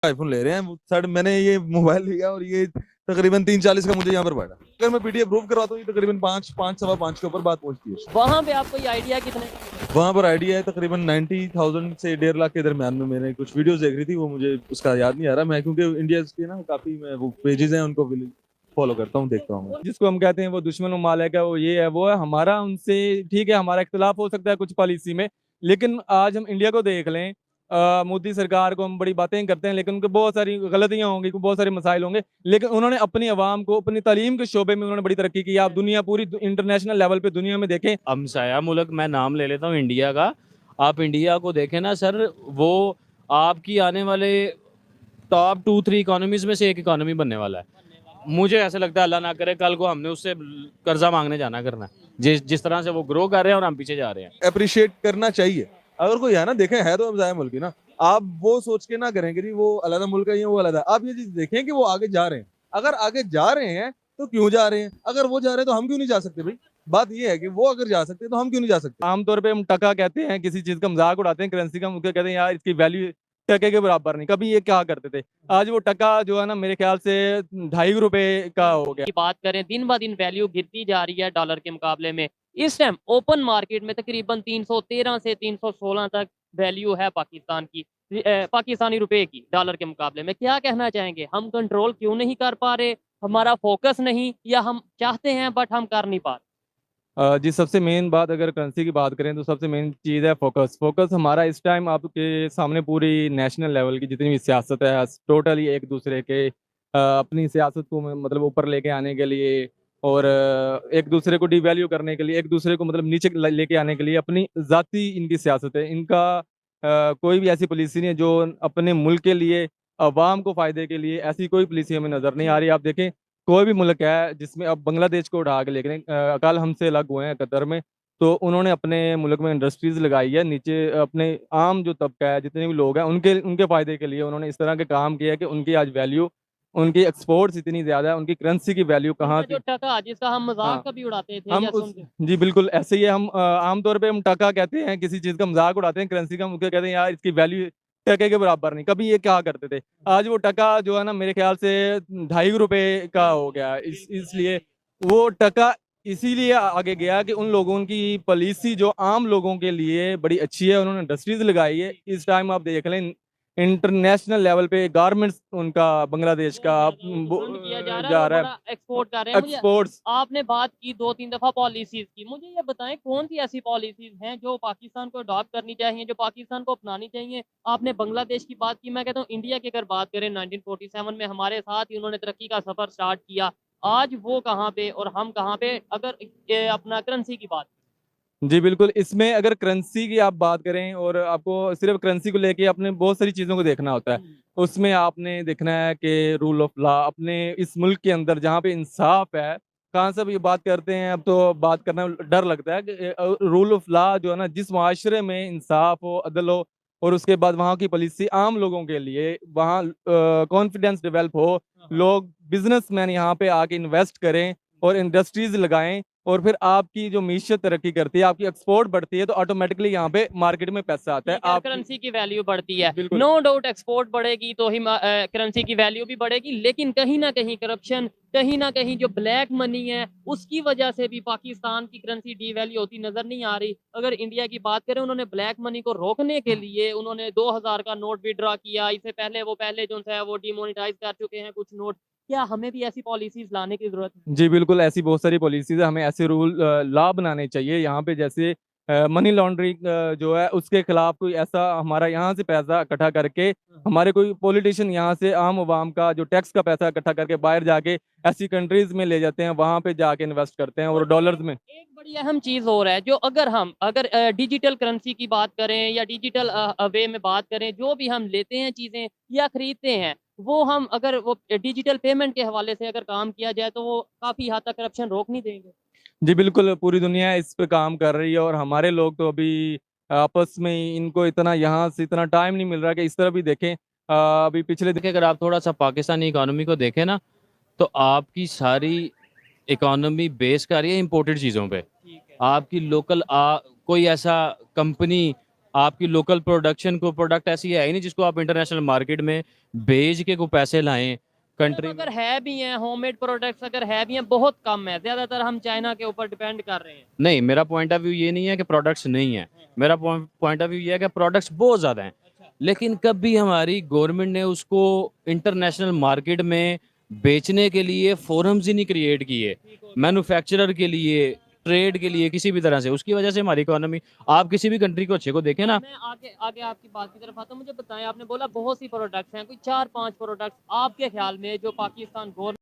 IPhone ले रहे हैं सर। मैंने ये मोबाइल लिया और ये तकरीबन 340 का मुझे यहाँ पर पड़ा। अगर मैं पीडीएफ प्रूफ करवाता हूँ ये तकरीबन 5 सवा 5 के ऊपर बात पहुंचती है। वहाँ पे आपको ये आइडिया कितने? वहां पर आइडिया है तकरीबन 90,000 से 1.5 लाख के दरमियान में। मैंने कुछ वीडियोस देख रही थी, वो मुझे उसका याद नहीं आ रहा। मैं क्योंकि इंडिया के ना काफी मैं वो पेजेस हैं उनको फॉलो करता हूँ, देखता हूँ। जिसको हम कहते हैं वो दुश्मन ममालिक है, वो ये है वो है, हमारा उनसे ठीक है, हमारा इख्तिलाफ हो सकता है कुछ पॉलिसी में, लेकिन आज हम इंडिया को देख लें। मोदी सरकार को हम बड़ी बातें करते हैं, लेकिन उनके बहुत सारी गलतियां होंगी, बहुत सारे मसाइल होंगे, लेकिन उन्होंने अपनी आवाम को अपनी तालीम के शोबे में उन्होंने बड़ी तरक्की की। आप दुनिया पूरी इंटरनेशनल लेवल पे दुनिया में देखें। हमसाया मुल्क मैं नाम ले लेता हूँ इंडिया का। आप इंडिया को देखें ना सर, वो आपकी आने वाले टॉप 2-3 इकोनॉमीज में से एक इकोनॉमी बनने वाला है। मुझे ऐसा लगता है अल्लाह ना करे कल को हमने उससे कर्जा मांगने जाना करना है, जिस तरह से वो ग्रो कर रहे हैं और हम पीछे जा रहे हैं। अप्रिशिएट करना चाहिए। अगर कोई है ना, देखें है तो हमसाया मुल्क ही ना, आप वो सोच के ना करें कि वो अलग मुल्क है या वो अलग है। आप ये चीज देखें कि वो आगे जा रहे हैं। अगर आगे जा रहे हैं तो क्यों जा रहे हैं? अगर वो जा रहे हैं तो हम क्यों नहीं जा सकते भाई? बात ये है कि वो अगर जा सकते हैं तो हम क्यों नहीं जा सकते? आमतौर पे हम टका कहते हैं, किसी चीज का मजाक उड़ाते हैं, करेंसी का, हम उसको कहते हैं यार इसकी वैल्यू टके के बराबर नहीं। कभी ये क्या करते थे, आज वो टका जो है ना मेरे ख्याल से 2.5 रुपए का हो गया। की बात करें, दिन ब दिन वैल्यू गिरती जा रही है डॉलर के मुकाबले में। इस टाइम ओपन मार्केट में तकरीबन 313 से 316 तक वैल्यू है पाकिस्तान की, पाकिस्तानी रुपए की डॉलर के मुकाबले में। क्या कहना चाहेंगे, हम कंट्रोल क्यों नहीं कर पा रहे? हमारा फोकस नहीं, या हम चाहते हैं बट हम कर नहीं पा रहे? जी, सबसे मेन बात अगर करेंसी की बात करें तो सबसे मेन चीज़ है फोकस। फोकस हमारा इस टाइम आपके सामने पूरी नेशनल लेवल की जितनी भी सियासत है, टोटली एक दूसरे के अपनी सियासत को मतलब ऊपर लेके आने के लिए, और एक दूसरे को डिवैल्यू करने के लिए, एक दूसरे को मतलब नीचे लेके आने के लिए अपनी ज़ाती इनकी सियासत है। इनका कोई भी ऐसी पॉलिसी नहीं है जो अपने मुल्क के लिए, अवाम को फ़ायदे के लिए, ऐसी कोई पॉलिसी हमें नज़र नहीं आ रही। आप देखें कोई भी मुल्क है जिसमें, अब बांग्लादेश को उठा के लेकिन कल हमसे अलग हुए हैं कतर में, तो उन्होंने अपने मुल्क में इंडस्ट्रीज लगाई है, नीचे अपने आम जो तबका है, जितने भी लोग हैं, उनके उनके फायदे के लिए उन्होंने इस तरह के काम किया है कि उनकी आज वैल्यू, उनकी एक्सपोर्ट्स इतनी ज्यादा है, उनकी करेंसी की वैल्यू कहाँ जो थी। टका जिसका हम मजाक हाँ, कभी उड़ाते थे हम या उस सुनते। जी बिल्कुल ऐसे ही है। हम आमतौर पे हम टका कहते हैं, किसी चीज का मजाक उड़ाते हैं, करेंसी का, हम उसको कहते हैं यार इसकी वैल्यू टके के बराबर नहीं। कभी ये क्या करते थे, आज वो टका जो है ना मेरे ख्याल से 2.5 रुपए का हो गया। इसलिए वो टका इसीलिए आगे गया कि उन लोगों की पॉलिसी जो आम लोगों के लिए बड़ी अच्छी है, उन्होंने इंडस्ट्रीज लगाई है। इस टाइम आप देख लें इंटरनेशनल लेवल पे गारमेंट्स उनका बांग्लादेश का फंड किया जा रहा है जा और रहा बड़ा एक्सपोर्ट कर रहे है, हैं। मुझे एक्सपोर्ट्स। आपने बात की 2-3 दफा पॉलिसीज की, मुझे ये बताएं कौन सी ऐसी पॉलिसीज हैं जो पाकिस्तान को अडॉप्ट करनी चाहिए, जो पाकिस्तान को अपनानी चाहिए? आपने बांग्लादेश की बात की, मैं कहता हूँ इंडिया की अगर बात करें, 1947 में हमारे साथ ही उन्होंने तरक्की का सफर स्टार्ट किया। आज वो कहाँ पे और हम कहाँ पे? अगर अपना करेंसी की बात। जी बिल्कुल, इसमें अगर करेंसी की आप बात करें, और आपको सिर्फ करेंसी को लेके आपने बहुत सारी चीज़ों को देखना होता है। उसमें आपने देखना है कि रूल ऑफ लॉ अपने इस मुल्क के अंदर जहाँ पे इंसाफ है, कहाँ से भी बात करते हैं, अब तो बात करना डर लगता है कि रूल ऑफ लॉ जो है ना, जिस माशरे में इंसाफ हो, अदल हो, और उसके बाद वहाँ की पॉलिसी आम लोगों के लिए, वहाँ कॉन्फिडेंस डेवलप हो, लोग बिजनेसमैन यहाँ पे आके इन्वेस्ट करें और इंडस्ट्रीज लगाएं, और फिर आपकी जो मीशत तरक्की करती है, आपकी एक्सपोर्ट बढ़ती है, तो ऑटोमेटिकली यहाँ पे मार्केट में पैसा आता है। आप करेंसी की वैल्यू बढ़ती है, बिल्कुल नो डाउट एक्सपोर्ट बढ़ेगी तो ही करेंसी की वैल्यू भी बढ़ेगी। लेकिन कहीं ना कहीं करप्शन, कहीं ना कहीं जो ब्लैक मनी है, उसकी वजह से भी पाकिस्तान की करेंसी डीवैल्यू होती नजर नहीं आ रही। अगर इंडिया की बात करें, उन्होंने ब्लैक मनी को रोकने के लिए उन्होंने 2000 का नोट विड्रॉ किया। इससे पहले वो जो है वो डिमोनेटाइज कर चुके हैं कुछ नोट। क्या हमें भी ऐसी पॉलिसीज लाने की जरूरत है? जी बिल्कुल, ऐसी बहुत सारी पॉलिसीज है, हमें ऐसे रूल लॉ बनाने चाहिए यहाँ पे, जैसे मनी लॉन्ड्रिंग जो है उसके खिलाफ कोई ऐसा, हमारा यहाँ से पैसा इकट्ठा करके, हमारे कोई पॉलिटिशियन यहाँ से आम आवाम का जो टैक्स का पैसा इकट्ठा करके बाहर जाके ऐसी कंट्रीज में ले जाते हैं, वहाँ पे जाके इन्वेस्ट करते हैं और डॉलर्स में। एक बड़ी अहम चीज और है, जो अगर डिजिटल करेंसी की बात करें या डिजिटल वे में बात करें, जो भी हम लेते हैं चीजें या खरीदते हैं, वो हम अगर वो डिजिटल पेमेंट के हवाले से अगर काम किया जाए तो वो काफी हद तक करप्शन रोक नहीं देंगे? जी बिल्कुल, पूरी दुनिया इस पे काम कर रही है, और हमारे लोग तो अभी आपस में ही, इनको इतना यहाँ से इतना टाइम नहीं मिल रहा कि इस तरह भी देखें। अभी पिछले देखिए, अगर आप थोड़ा सा पाकिस्तानी इकोनॉमी को देखें ना, तो आपकी सारी इकोनॉमी बेस कर रही है इंपोर्टेड चीज़ों पे। ठीक है। आपकी लोकल कोई ऐसा कंपनी आपकी लोकल प्रोडक्शन को प्रोडक्ट ऐसी है ही नहीं जिसको आप इंटरनेशनल मार्केट में बेच के को पैसे लाएं कंट्री अगर है भी हैं होममेड प्रोडक्ट्स, अगर है भी हैं बहुत कम है, ज्यादातर हम चाइना के ऊपर डिपेंड कर रहे हैं। नहीं, मेरा पॉइंट ऑफ व्यू ये नहीं है कि प्रोडक्ट्स नहीं है, मेरा पॉइंट ऑफ व्यू ये है कि प्रोडक्ट्स बहुत ज़्यादा हैं, लेकिन कभी हमारी गवर्नमेंट ने उसको इंटरनेशनल मार्केट में बेचने के लिए फोरम्स ही नहीं क्रिएट किए, मैन्युफैक्चरर के लिए, ट्रेड के लिए, किसी भी तरह से। उसकी वजह से हमारी इकोनॉमी, आप किसी भी कंट्री को अच्छे को देखें ना, मैं आगे आगे आपकी बात की तरफ आता हूँ। मुझे बताएं, आपने बोला बहुत सी प्रोडक्ट्स हैं, कोई 4-5 प्रोडक्ट्स आपके ख्याल में जो पाकिस्तान गवर्नमेंट